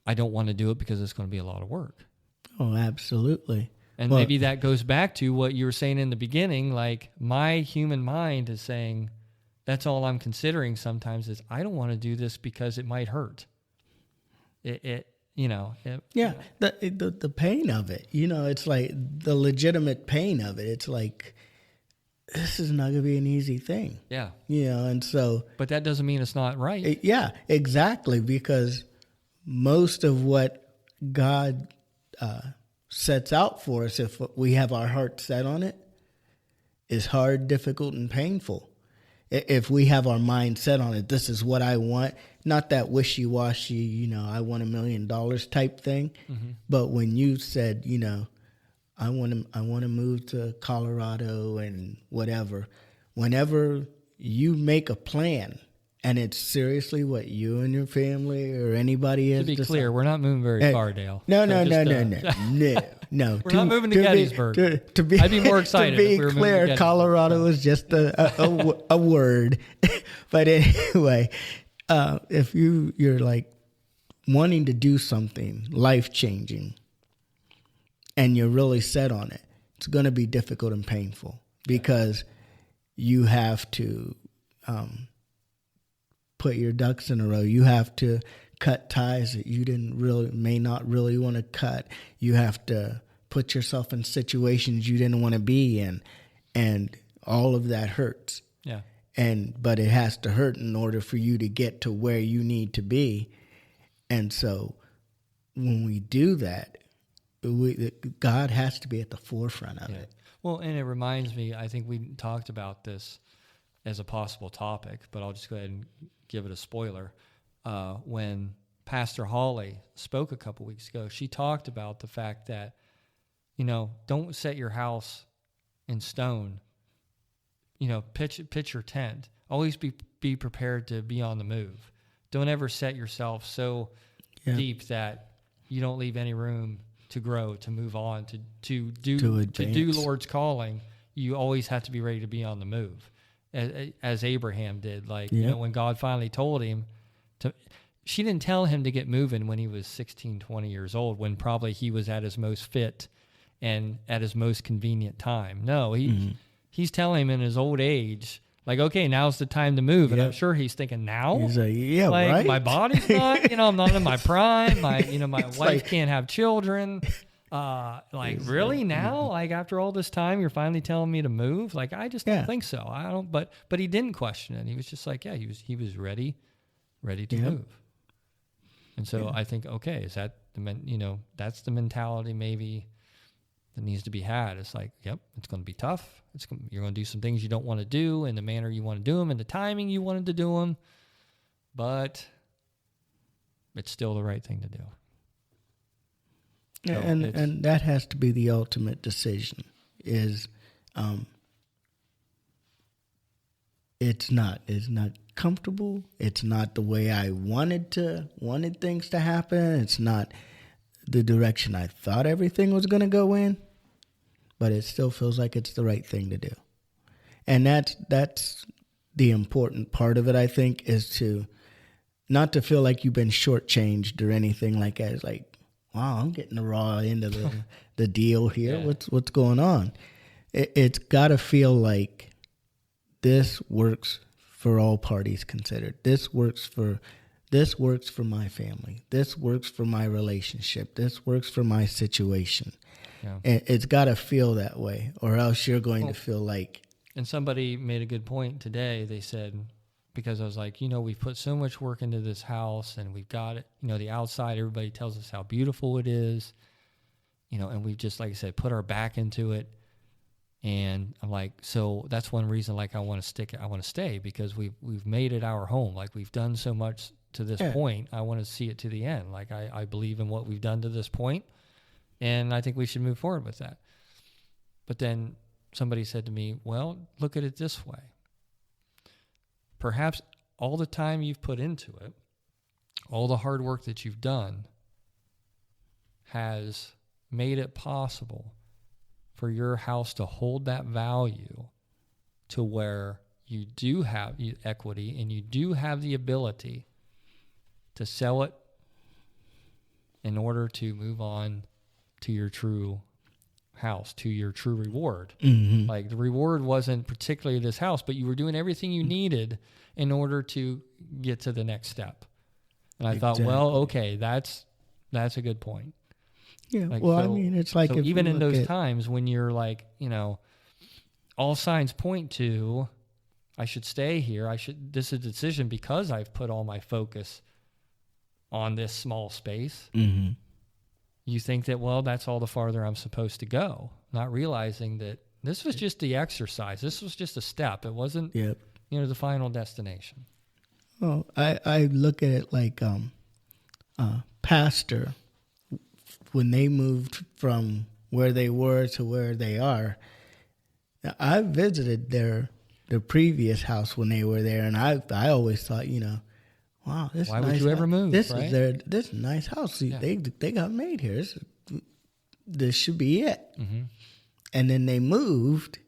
I don't want to do it because it's going to be a lot of work. Oh, absolutely. And maybe that goes back to what you were saying in the beginning. Like, my human mind is saying, that's all I'm considering sometimes is I don't want to do this because it might hurt. The pain of it, it's like the legitimate pain of it. It's like, this is not going to be an easy thing. Yeah. And so. But that doesn't mean it's not right. Yeah, exactly. Because most of what God sets out for us, if we have our heart set on it, is hard, difficult, and painful. If we have our mind set on it, this is what I want, not that wishy-washy, I want $1 million type thing. Mm-hmm. But when you said, I want to move to Colorado and whatever, whenever you make a plan and it's seriously what you and your family or anybody is. To be clear, we're not moving very far, Dale. No. No. We're not moving to Gettysburg. I'd be more excited. To be clear, Colorado is just a word. But anyway, if you're like wanting to do something life-changing and you're really set on it, it's going to be difficult and painful because you have to put your ducks in a row. You have to cut ties that you may not really want to cut. You have to put yourself in situations you didn't want to be in, and all of that hurts. Yeah. But it has to hurt in order for you to get to where you need to be. And so when we do that, God has to be at the forefront of it. Well, and it reminds me, I think we talked about this as a possible topic, but I'll just go ahead and give it a spoiler. When Pastor Holly spoke a couple weeks ago, she talked about the fact that, don't set your house in stone, pitch your tent. Always be prepared to be on the move. Don't ever set yourself so deep that you don't leave any room to grow, to move on, to do Lord's calling. You always have to be ready to be on the move, as Abraham did. When God finally told him she didn't tell him to get moving when he was 16, 20 years old, when probably he was at his most fit and at his most convenient time. No, he's telling him in his old age, like, okay, now's the time to move. And I'm sure he's thinking, now? He's like, right? My body's not, I'm not in my prime. My wife can't have children. Really now? Like, after all this time, you're finally telling me to move? Like, I just don't think so. I don't, but he didn't question it. He was just like, he was ready to move. And so I think, okay, is that that's the mentality maybe that needs to be had. It's like, yep, it's going to be tough. You're going to do some things you don't want to do in the manner you want to do them, in the timing you wanted to do them, but it's still the right thing to do. So and that has to be the ultimate decision. Is it's not comfortable. It's not the way I wanted things to happen. It's not the direction I thought everything was going to go in, but it still feels like it's the right thing to do. And that's the important part of it, I think, is to not to feel like you've been shortchanged or anything like that. It's like, wow, I'm getting the raw end of the deal here. Yeah. What's going on? It's got to feel like this works for all parties considered. This works for my family. This works for my relationship. This works for my situation. Yeah. And it's got to feel that way, or else you're going to feel like... And somebody made a good point today. They said, because I was like, we've put so much work into this house, and we've got it, the outside, everybody tells us how beautiful it is, and we've just, like I said, put our back into it. And I'm like, so that's one reason, like, I want to stay, because we've made it our home. Like, we've done so much to this point. I want to see it to the end. Like, I believe in what we've done to this point, and I think we should move forward with that. But then somebody said to me, well, look at it this way. Perhaps all the time you've put into it, all the hard work that you've done has made it possible for your house to hold that value to where you do have equity and you do have the ability to sell it in order to move on to your true house, to your true reward. Mm-hmm. Like, the reward wasn't particularly this house, but you were doing everything you needed in order to get to the next step. And I thought, well, okay, that's a good point. Yeah. Like, well, so, I mean, it's like, so even in those times when you're like, all signs point to, I should stay here. This is a decision because I've put all my focus on this small space. Mm-hmm. You think that, well, that's all the farther I'm supposed to go, not realizing that this was just the exercise. This was just a step. It wasn't, the final destination. Well, I look at it like pastor, when they moved from where they were to where they are. I visited their previous house when they were there, and I always thought, wow, this why nice would you ever move? This right? is this is a nice house. Yeah. They got made here. This should be it. Mm-hmm. And then they moved,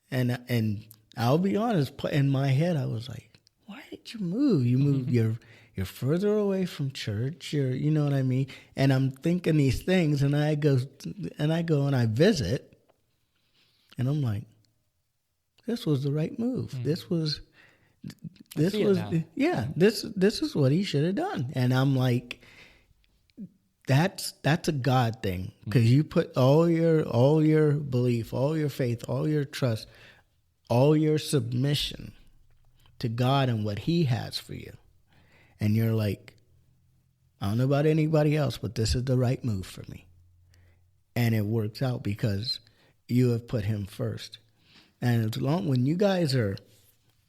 and I'll be honest, in my head I was like, why did you move? You moved. Mm-hmm. You're further away from church. You know what I mean? And I'm thinking these things, and I go and I visit, and I'm like, this was the right move. Mm-hmm. This was this is what he should have done. And I'm like, that's a God thing, because you put all your belief, all your faith, all your trust, all your submission to God and what he has for you. And you're like, I don't know about anybody else, but this is the right move for me. And it works out because you have put him first. And when you guys are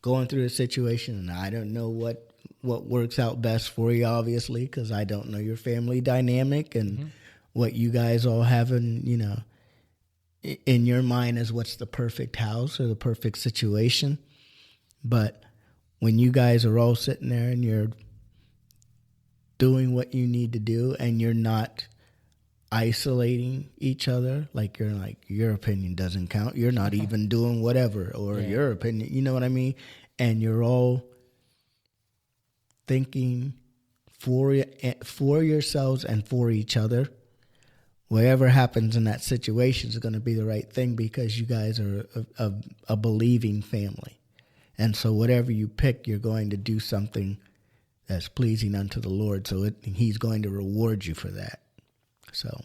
going through a situation, and I don't know what works out best for you, obviously, because I don't know your family dynamic and what you guys all have, and in your mind as what's the perfect house or the perfect situation. But when you guys are all sitting there and you're doing what you need to do and you're not isolating each other, like you're like, your opinion doesn't count, you're not even doing whatever, or your opinion, you know what I mean? And you're all thinking for yourselves and for each other. Whatever happens in that situation is going to be the right thing, because you guys are a believing family. And so whatever you pick, you're going to do something that's pleasing unto the Lord. So he's going to reward you for that. So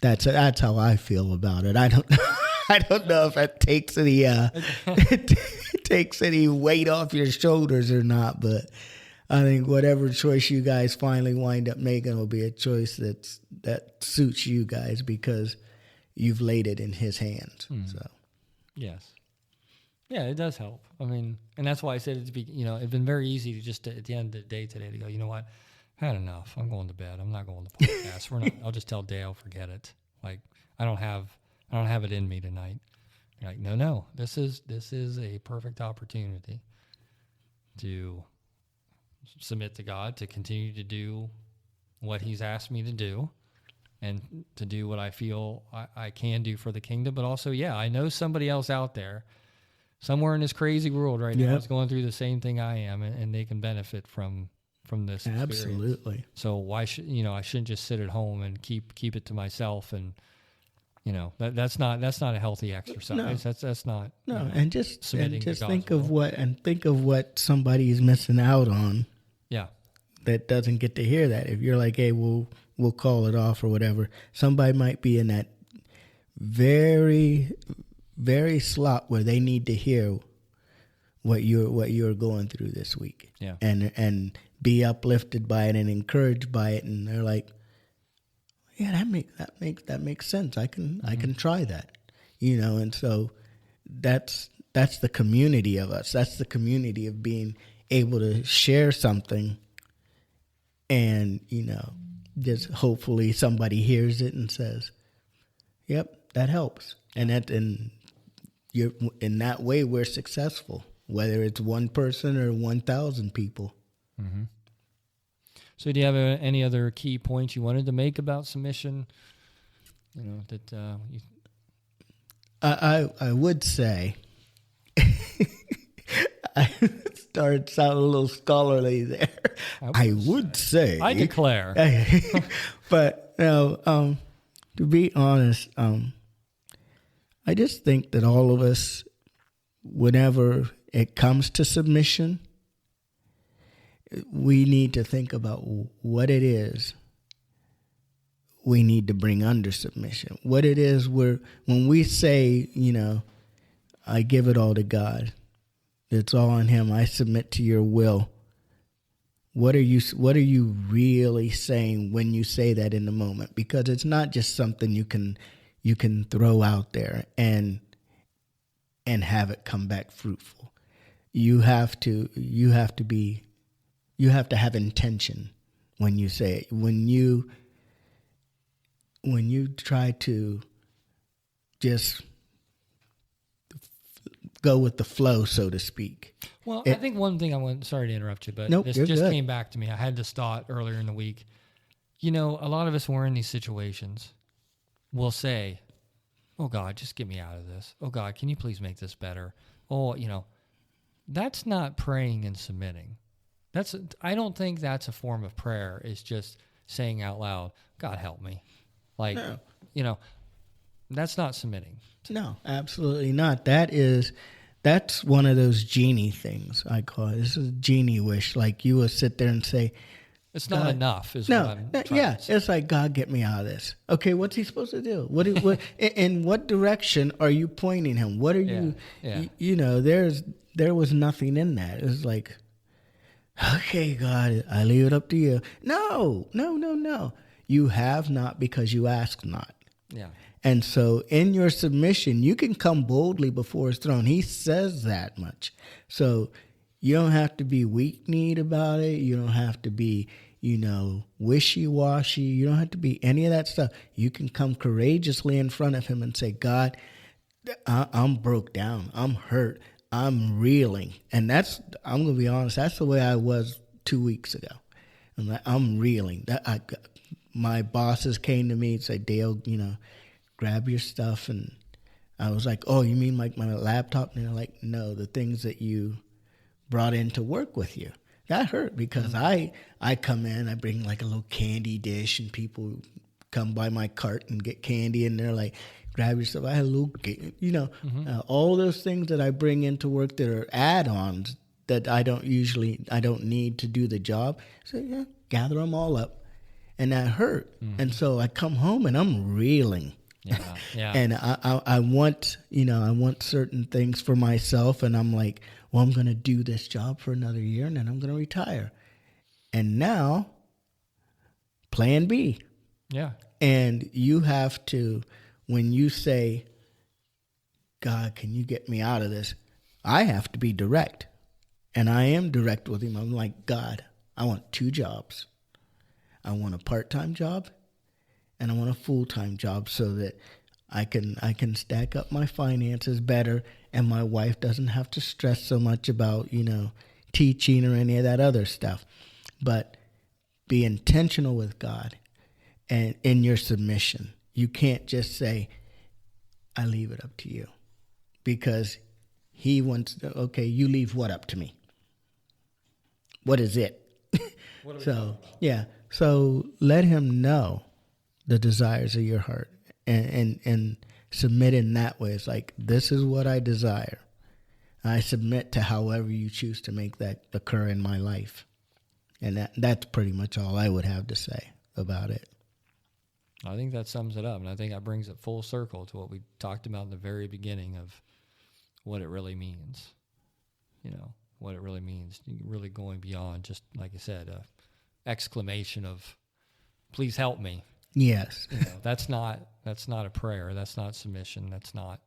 that's how I feel about it. I don't know if it takes any takes any weight off your shoulders or not, but I think whatever choice you guys finally wind up making will be a choice that suits you guys, because you've laid it in his hands. So yes. Yeah, it does help. I mean, and that's why I said it'd been very easy to just at the end of the day today to go, you know what, I had enough. I'm going to bed. I'm not going to podcast. I'll just tell Dale, forget it. Like, I don't have it in me tonight. You're like, no, this is a perfect opportunity to submit to God, to continue to do what he's asked me to do, and to do what I feel I can do for the kingdom. But also, I know somebody else out there, somewhere in this crazy world right now, is going through the same thing I am, and they can benefit from this experience. Absolutely. So why should I shouldn't just sit at home and keep it to myself, and that's not a healthy exercise. No. That's not. No, and just think of will. what somebody's missing out on. Yeah. That doesn't get to hear that. If you're like, hey, we'll call it off or whatever, somebody might be in that very, very slot where they need to hear what you're going through this week. Yeah. And be uplifted by it and encouraged by it, and they're like, yeah, that makes sense. I can try that. And so that's the community of us. That's the community of being able to share something, and just hopefully somebody hears it and says, yep, that helps. And you're in that way we're successful, whether it's one person or 1,000 people. Mm-hmm. So do you have any other key points you wanted to make about submission? I would say, I started sounding a little scholarly there. I would say. I declare. But to be honest, I just think that all of us, whenever it comes to submission, we need to think about what it is we need to bring under submission. What it is when we say, I give it all to God, it's all on him, I submit to your will. What are you really saying when you say that in the moment? Because it's not just something you can throw out there and have it come back fruitful. You have to have intention when you say it. When you try to just go with the flow, so to speak. Well, I think one thing sorry to interrupt you, but this just good. Came back to me. I had this thought earlier in the week. A lot of us, when we're in these situations, will say, oh God, just get me out of this. Oh God, can you please make this better? Oh, that's not praying and submitting. I don't think that's a form of prayer. It's just saying out loud, God help me. Like, No. That's not submitting. No, absolutely not. That's one of those genie things, I call it. This is a genie wish. Like, you will sit there and say, it's not enough, what I'm trying to say. It's like, God, get me out of this. Okay, what's he supposed to do? What in what direction are you pointing him? What are you? There was nothing in that. It was like, okay, God, I leave it up to you. No. You have not because you ask not. Yeah. And so in your submission, you can come boldly before his throne. He says that much. So you don't have to be weak-kneed about it. You don't have to be, wishy-washy. You don't have to be any of that stuff. You can come courageously in front of him and say, God, I'm broke down. I'm hurt. I'm reeling. And I'm going to be honest, that's the way I was 2 weeks ago. I'm reeling. My bosses came to me and said, Dale, grab your stuff. And I was like, oh, you mean like my laptop? And they're like, no, the things that you brought in to work with you. That hurt because I come in, I bring like a little candy dish, and people come by my cart and get candy, and they're like, grab your stuff. I had a little, all those things that I bring into work that are add-ons that I don't need to do the job. So yeah, gather them all up, and that hurt. And so I come home and I'm reeling. Yeah. And I want certain things for myself, and I'm like, well, I'm going to do this job for another year, and then I'm going to retire. And now, plan B. Yeah. And you have to, when you say, God, can you get me out of this? I have to be direct. And I am direct with him. I'm like, God, I want 2 jobs. I want a part-time job, and I want a full-time job so that I can stack up my finances better, and my wife doesn't have to stress so much about, teaching or any of that other stuff. But be intentional with God and in your submission. You can't just say, I leave it up to you, because he wants to, okay, you leave what up to me? What is it? So let him know the desires of your heart and submit in that way. It's like, this is what I desire. I submit to however you choose to make that occur in my life. And that's pretty much all I would have to say about it. I think that sums it up, and I think that brings it full circle to what we talked about in the very beginning of what it really means. What it really means, really going beyond just, like I said, a exclamation of, please help me. Yes. That's not a prayer. That's not submission. That's not,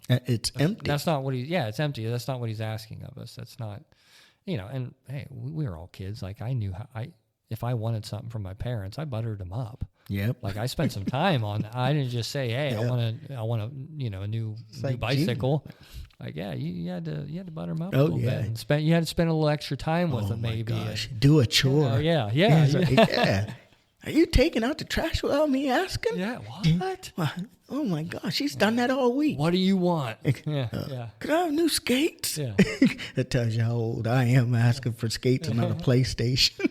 it's empty. That's not what it's empty. That's not what he's asking of us. That's not, and hey, we were all kids. Like, I knew if I wanted something from my parents, I buttered them up. Yep. Like, I spent some time on that. I didn't just say, hey, I want a new bicycle. Like, yeah, you had to butter them up a little bit. And you had to spend a little extra time with them, maybe. Gosh. Do a chore. Yeah. Are you taking out the trash without me asking? Yeah, what? Oh my gosh, she's done that all week. What do you want? Yeah. Could I have new skates? Yeah. That tells you how old I am, asking for skates and not a PlayStation.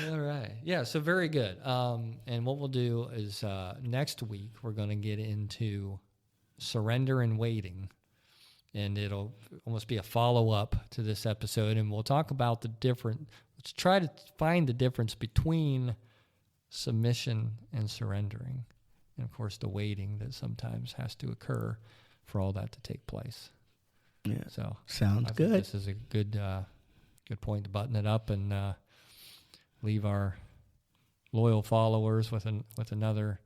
All right. Yeah, so very good. And what we'll do is next week we're going to get into surrender and waiting. And it'll almost be a follow-up to this episode. And we'll talk about let's try to find the difference between submission and surrendering. And, of course, the waiting that sometimes has to occur for all that to take place. Yeah. So sounds good. This is a good point to button it up and leave our loyal followers with another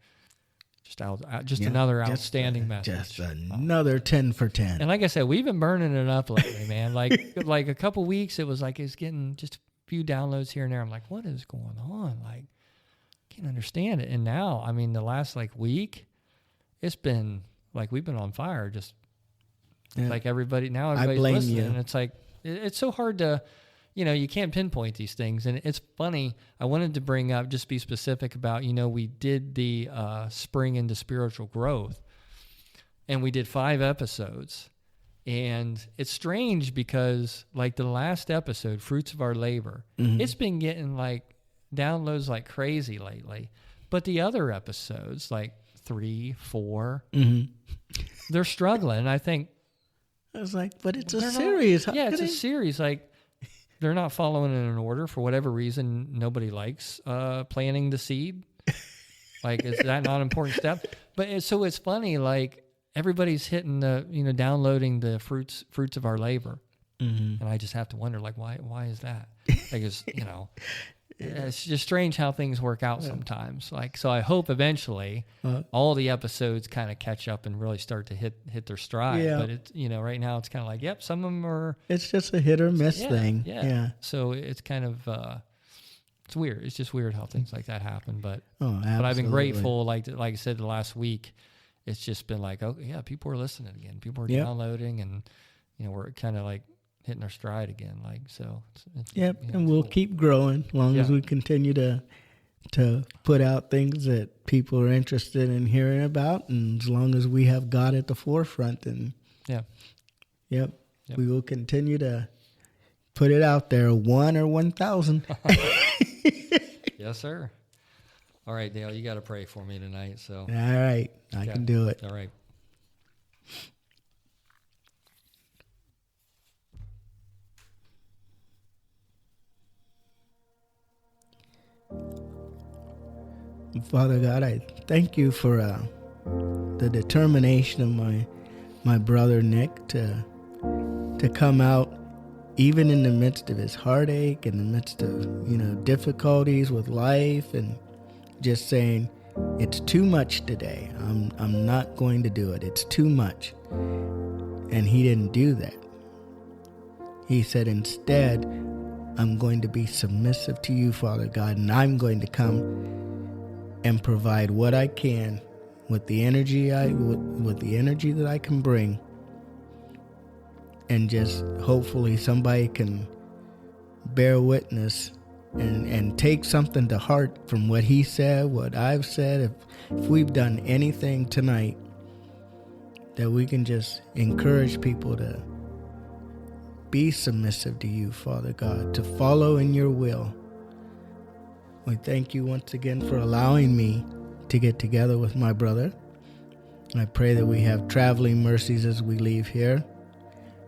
another outstanding message. Just another 10 for 10. And like I said, we've been burning it up lately, man. Like a couple weeks, it was like it's getting just a few downloads here and there. I'm like, what is going on? Like, can't understand it. And now, I mean, the last Yeah. week, it's been like we've been on fire. Just like everybody's listening. And it's like it's so hard to. You can't pinpoint these things. And it's funny, I wanted to bring up, just be specific about, we did the Spring into Spiritual Growth, and we did 5 episodes. And it's strange because, like, the last episode, Fruits of Our Labor, it's been getting, like, downloads like crazy lately. But the other episodes, like 3, 4, they're struggling. And I think... I was like, but it's a series. It's a series, like... They're not following in an order for whatever reason. Nobody likes planting the seed. Like, is that not an important step? But it's funny. Like, everybody's hitting downloading the fruits of our labor, and I just have to wonder, like, why is that? Like, it's it's just strange how things work out sometimes. Like, so I hope eventually all the episodes kind of catch up and really start to hit their stride. Yeah. But it's, right now it's kind of like, yep, some of them are. It's just a hit or miss thing. Yeah. So it's kind of, it's weird. It's just weird how things like that happen. But I've been absolutely. grateful. Like I said, the last week, it's just been like, oh yeah, people are listening again. People are downloading, and we're kind of like hitting our stride again. Like, so. And we'll keep growing as long as we continue to put out things that people are interested in hearing about, and as long as we have God at the forefront, and we will continue to put it out there, 1 or 1,000. Yes, sir. All right, Dale, you got to pray for me tonight. So. All right, I can do it. All right. Father God, I thank you for the determination of my brother Nick to come out, even in the midst of his heartache, in the midst of difficulties with life, and just saying, it's too much today. I'm not going to do it. It's too much. And he didn't do that. He said, instead, I'm going to be submissive to you, Father God, and I'm going to come and provide what I can with the energy that I can bring, and just hopefully somebody can bear witness and take something to heart from what he said, what I've said. If we've done anything tonight, that we can just encourage people to be submissive to you, Father God, to follow in your will. We thank you once again for allowing me to get together with my brother. I pray that we have traveling mercies as we leave here.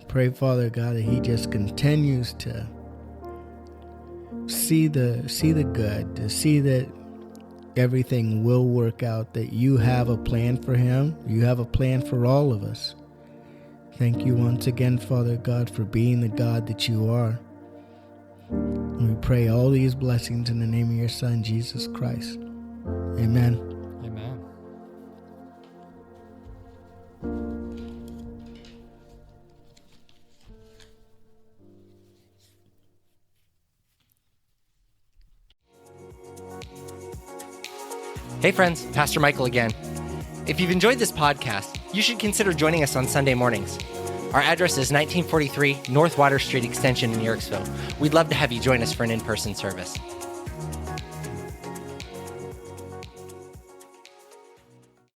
Pray, Father God, that he just continues to see the good, to see that everything will work out, that you have a plan for him. You have a plan for all of us. Thank you once again, Father God, for being the God that you are. We pray all these blessings in the name of your Son, Jesus Christ. Amen. Amen. Hey friends, Pastor Michael again. If you've enjoyed this podcast, you should consider joining us on Sunday mornings. Our address is 1943 North Water Street Extension in Yorksville. We'd love to have you join us for an in-person service.